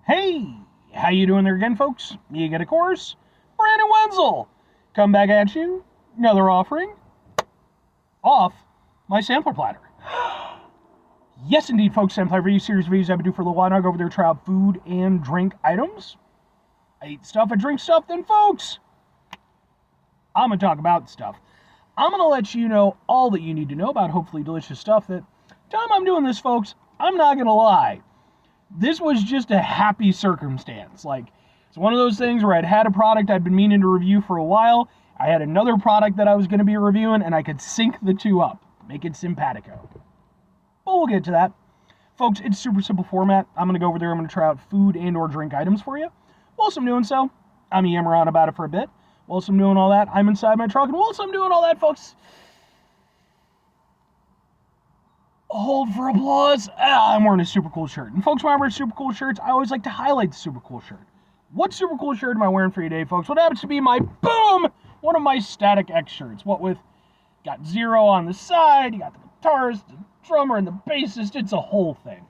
Hey, how you doing there again, folks? You get a course, Brandon Wenzel. Come back at you, another offering off my sampler platter. Yes, indeed, folks, sampler review series videos I've been doing for a little while now. I go over there, try out food and drink items. I eat stuff, I drink stuff, then, folks, I'm going to talk about stuff. I'm going to let you know all that you need to know about hopefully delicious stuff. That time I'm doing this, folks, I'm not going to lie. This was just a happy circumstance. Like, it's one of those things where I'd had a product I'd been meaning to review for a while. I had another product that I was going to be reviewing, and I could sync the two up, make it simpatico. But we'll get to that. Folks, it's super simple format. I'm going to go over there, I'm going to try out food and or drink items for you. Whilst I'm doing so, I'm yammering on about it for a bit. Whilst I'm doing all that, I'm inside my truck, and whilst I'm doing all that, folks, hold for applause. I'm wearing a super cool shirt. And folks, when I wear super cool shirts, I always like to highlight the super cool shirt. What super cool shirt am I wearing for you today, folks? What happens to be my boom, one of my Static X shirts. What with, got Zero on the side, you got the guitarist, the drummer, and the bassist. It's a whole thing.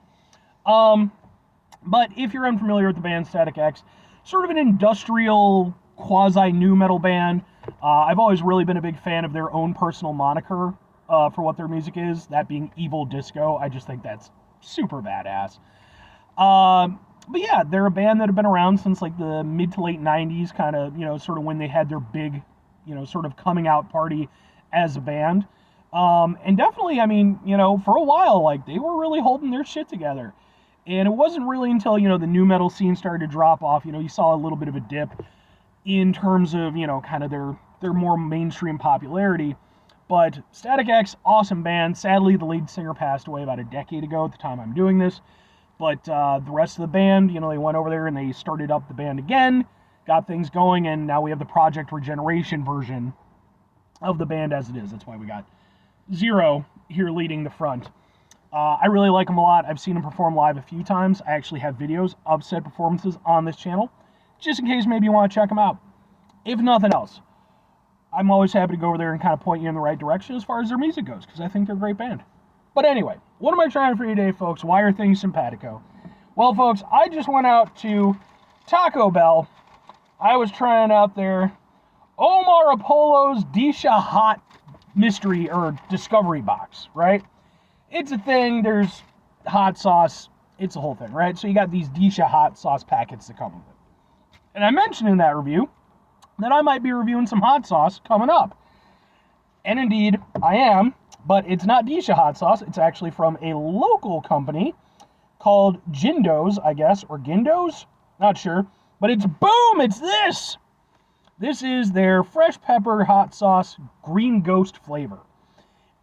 But if you're unfamiliar with the band Static X, sort of an industrial quasi-nu metal band. I've always really been a big fan of their own personal moniker for what their music is, that being Evil Disco. I just think that's super badass. But yeah, they're a band that have been around since like the mid to late 90s, kind of, sort of when they had their big, sort of coming out party as a band. And definitely, I mean, for a while, like, they were really holding their shit together. And it wasn't really until, the nu metal scene started to drop off, you saw a little bit of a dip in terms of, kind of their more mainstream popularity. But Static X, awesome band. Sadly, the lead singer passed away about a decade ago at the time I'm doing this. But the rest of the band, they went over there and they started up the band again, got things going, and now we have the Project Regeneration version of the band as it is. That's why we got Zero here leading the front. I really like them a lot. I've seen them perform live a few times. I actually have videos of said performances on this channel, just in case maybe you want to check them out. If nothing else, I'm always happy to go over there and kind of point you in the right direction as far as their music goes, because I think they're a great band. But anyway, what am I trying for you today, folks? Why are things simpatico? Well, folks, I just went out to Taco Bell. I was trying out their Omar Apollo's Disha Hot mystery or discovery box, right? It's a thing. There's hot sauce. It's a whole thing, right? So you got these Disha hot sauce packets that come with it. And I mentioned in that review that I might be reviewing some hot sauce coming up. And indeed, I am, but it's not Disha hot sauce. It's actually from a local company called Gindo's, I guess, or Gindo's? Not sure. But it's boom, it's this! This is their fresh pepper hot sauce green ghost flavor.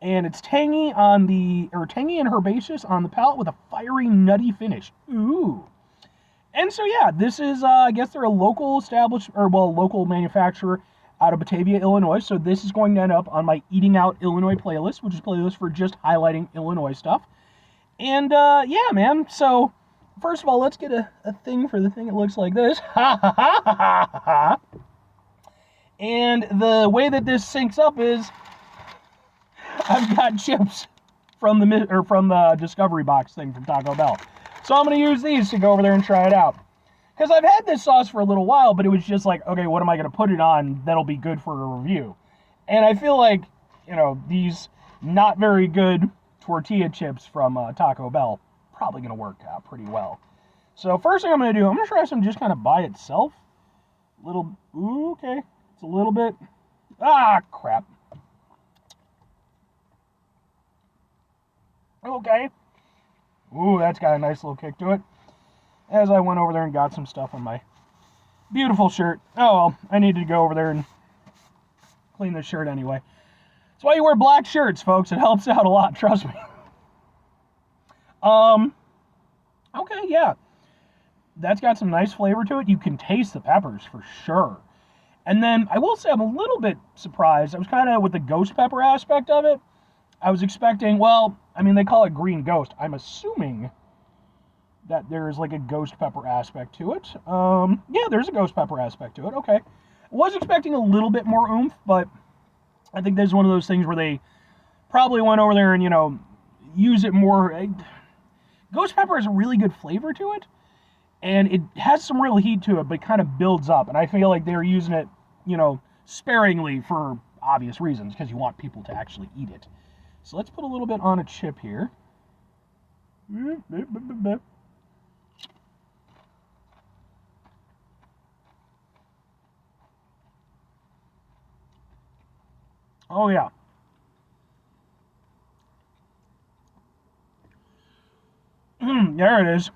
And it's tangy and herbaceous on the palate with a fiery, nutty finish. Ooh. And so, yeah, this is, I guess they're a local local manufacturer out of Batavia, Illinois. So this is going to end up on my Eating Out Illinois playlist, which is a playlist for just highlighting Illinois stuff. And, yeah, man. So, first of all, let's get a thing for the thing. It looks like this. Ha, ha, ha, ha, ha, ha. And the way that this syncs up is I've got chips from the Discovery Box thing from Taco Bell. So I'm going to use these to go over there and try it out. Because I've had this sauce for a little while, but it was just like, okay, what am I going to put it on that'll be good for a review? And I feel like, these not very good tortilla chips from Taco Bell probably going to work out pretty well. So first thing I'm going to do, I'm going to try some just kind of by itself. Ooh, okay. It's a little bit, crap. Okay. Ooh, that's got a nice little kick to it. As I went over there and got some stuff on my beautiful shirt. Oh, well, I needed to go over there and clean this shirt anyway. That's why you wear black shirts, folks. It helps out a lot, trust me. Okay, yeah. That's got some nice flavor to it. You can taste the peppers for sure. And then, I will say I'm a little bit surprised. I was kind of with the ghost pepper aspect of it. I was expecting, well, I mean, they call it green ghost. I'm assuming that there's like a ghost pepper aspect to it. Yeah, there's a ghost pepper aspect to it. Okay. I was expecting a little bit more oomph, but I think there's one of those things where they probably went over there and, use it more. Ghost pepper has a really good flavor to it. and it has some real heat to it, but it kind of builds up. And I feel like they're using it, sparingly for obvious reasons, because you want people to actually eat it. So let's put a little bit on a chip here. Oh, yeah. There it is.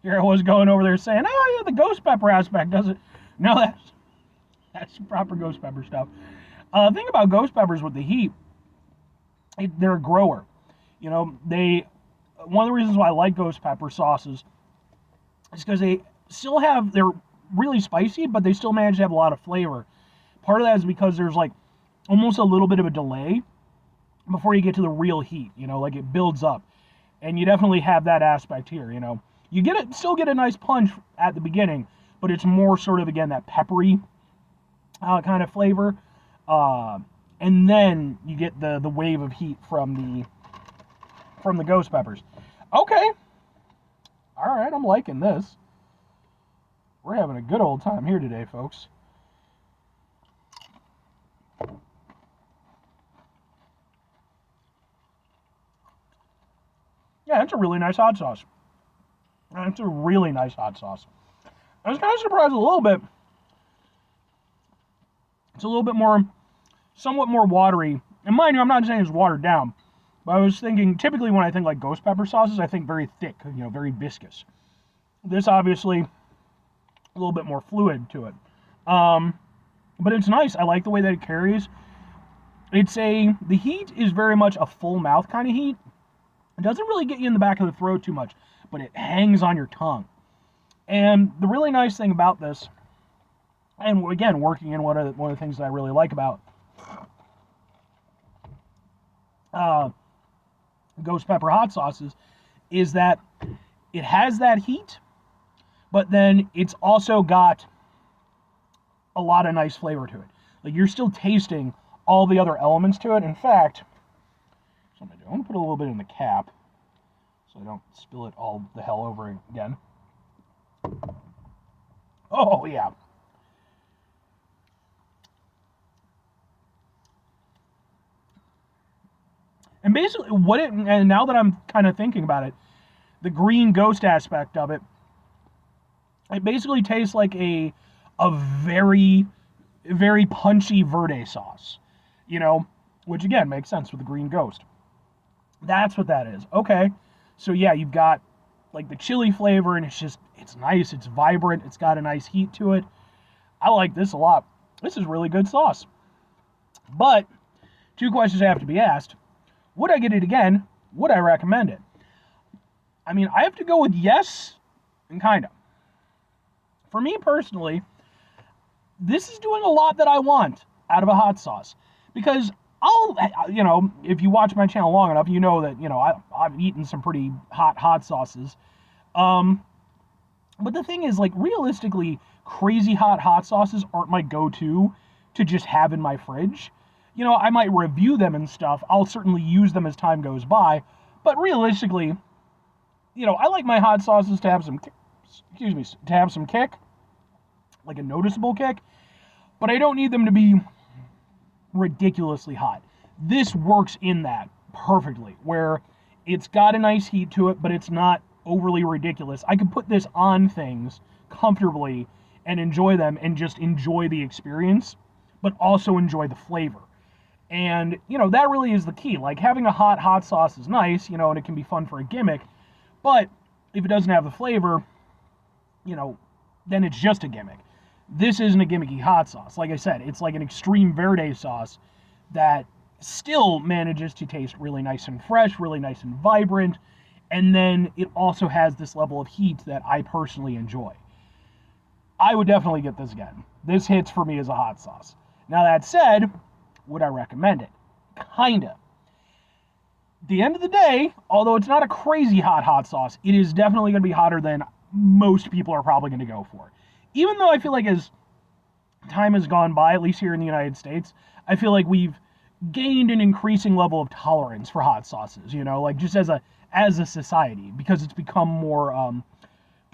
Here I was going over there saying, oh, yeah, the ghost pepper aspect does it. No, that's proper ghost pepper stuff. The thing about ghost peppers with the heat, they're a grower. One of the reasons why I like ghost pepper sauces is because they're really spicy, but they still manage to have a lot of flavor. Part of that is because there's like almost a little bit of a delay before you get to the real heat, like it builds up. And you definitely have that aspect here, You still get a nice punch at the beginning, but it's more sort of, again, that peppery kind of flavor. And then you get the wave of heat from the ghost peppers. Okay. All right, I'm liking this. We're having a good old time here today, folks. Yeah, it's a really nice hot sauce. It's a really nice hot sauce. I was kind of surprised a little bit. It's a little bit somewhat more watery. And mind you, I'm not saying it's watered down. But I was thinking, typically when I think like ghost pepper sauces, I think very thick, very viscous. This obviously a little bit more fluid to it. But it's nice. I like the way that it carries. The heat is very much a full mouth kind of heat. It doesn't really get you in the back of the throat too much, but it hangs on your tongue. And the really nice thing about this, and again, working in one of the things that I really like about ghost pepper hot sauces, is that it has that heat, but then it's also got a lot of nice flavor to it. Like, you're still tasting all the other elements to it. In fact, so I'm going to put a little bit in the cap so I don't spill it all the hell over again. Oh, yeah. And basically, and now that I'm kind of thinking about it, the green ghost aspect of it, it basically tastes like a very, very punchy verde sauce, which again makes sense with the green ghost. That's what that is. Okay. So yeah, you've got like the chili flavor, and it's nice, it's vibrant, it's got a nice heat to it. I like this a lot. This is really good sauce. But 2 questions have to be asked. Would I get it again? Would I recommend it? I mean, I have to go with yes and kind of. For me personally, this is doing a lot that I want out of a hot sauce. Because if you watch my channel long enough, you know that, I've eaten some pretty hot sauces. But the thing is, like, realistically, crazy hot sauces aren't my go-to to just have in my fridge. I might review them and stuff. I'll certainly use them as time goes by. But realistically, I like my hot sauces to have some kick, like a noticeable kick. But I don't need them to be ridiculously hot. This works in that perfectly, where it's got a nice heat to it, but it's not overly ridiculous. I could put this on things comfortably and enjoy them and just enjoy the experience, but also enjoy the flavor. And, that really is the key. Like, having a hot sauce is nice, and it can be fun for a gimmick, but if it doesn't have the flavor, then it's just a gimmick. This isn't a gimmicky hot sauce. Like I said, it's like an extreme verde sauce that still manages to taste really nice and fresh, really nice and vibrant, and then it also has this level of heat that I personally enjoy. I would definitely get this again. This hits for me as a hot sauce. Now, that said, would I recommend it? Kinda. At the end of the day, although it's not a crazy hot sauce, it is definitely going to be hotter than most people are probably going to go for. Even though I feel like as time has gone by, at least here in the United States, I feel like we've gained an increasing level of tolerance for hot sauces, like just as a society, because it's become more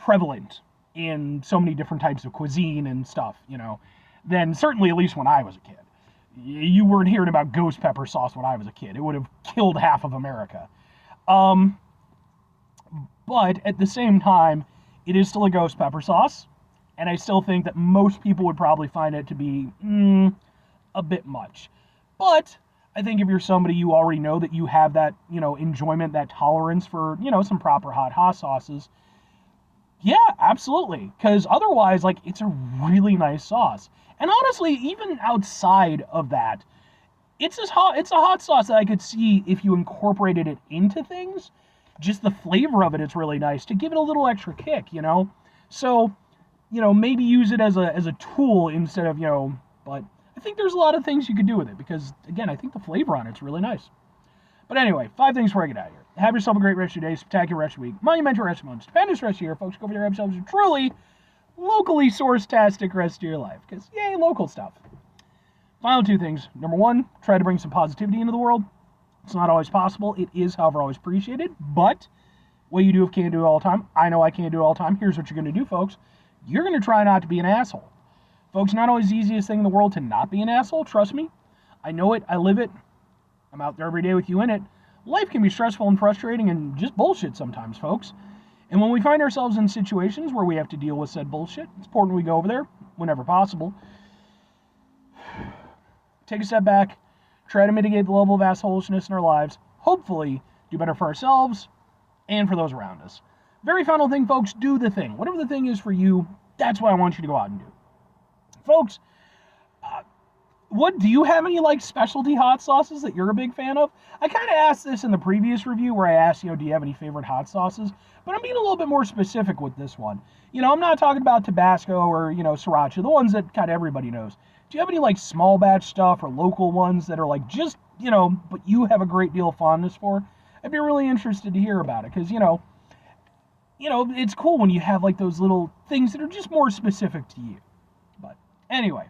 prevalent in so many different types of cuisine and stuff, than certainly at least when I was a kid. You weren't hearing about ghost pepper sauce when I was a kid. It would have killed half of America. But at the same time, it is still a ghost pepper sauce, and I still think that most people would probably find it to be a bit much. But I think if you're somebody, you already know that you have that, enjoyment, that tolerance for, some proper hot sauces. Yeah, absolutely. Because otherwise, like, it's a really nice sauce. And honestly, even outside of that, it's a hot sauce that I could see if you incorporated it into things. Just the flavor of it's really nice to give it a little extra kick, So, maybe use it as a tool instead of, but I think there's a lot of things you could do with it because, again, I think the flavor on it's really nice. But anyway, 5 things before I get out of here. Have yourself a great rest of your day, spectacular rest of your week, monumental rest of your month, stupendous rest of your year, folks. Go over there, have yourselves a truly locally source-tastic rest of your life because, yay, local stuff. Final 2 things. Number 1, try to bring some positivity into the world. It's not always possible. It is, however, always appreciated. But what you do can't do it all the time. I know I can't do it all the time. Here's what you're going to do, folks. You're going to try not to be an asshole. Folks, not always the easiest thing in the world to not be an asshole. Trust me. I know it. I live it. I'm out there every day with you in it. Life can be stressful and frustrating and just bullshit sometimes, folks. And when we find ourselves in situations where we have to deal with said bullshit, it's important we go over there whenever possible. Take a step back. Try to mitigate the level of assholishness in our lives. Hopefully, do better for ourselves and for those around us. Very final thing, folks, do the thing. Whatever the thing is for you, that's what I want you to go out and do. Folks, do you have any, specialty hot sauces that you're a big fan of? I kind of asked this in the previous review where I asked, do you have any favorite hot sauces? But I'm being a little bit more specific with this one. I'm not talking about Tabasco or, Sriracha, the ones that kind of everybody knows. Do you have any, small batch stuff or local ones that are, just, but you have a great deal of fondness for? I'd be really interested to hear about it because, it's cool when you have, those little things that are just more specific to you. But anyway,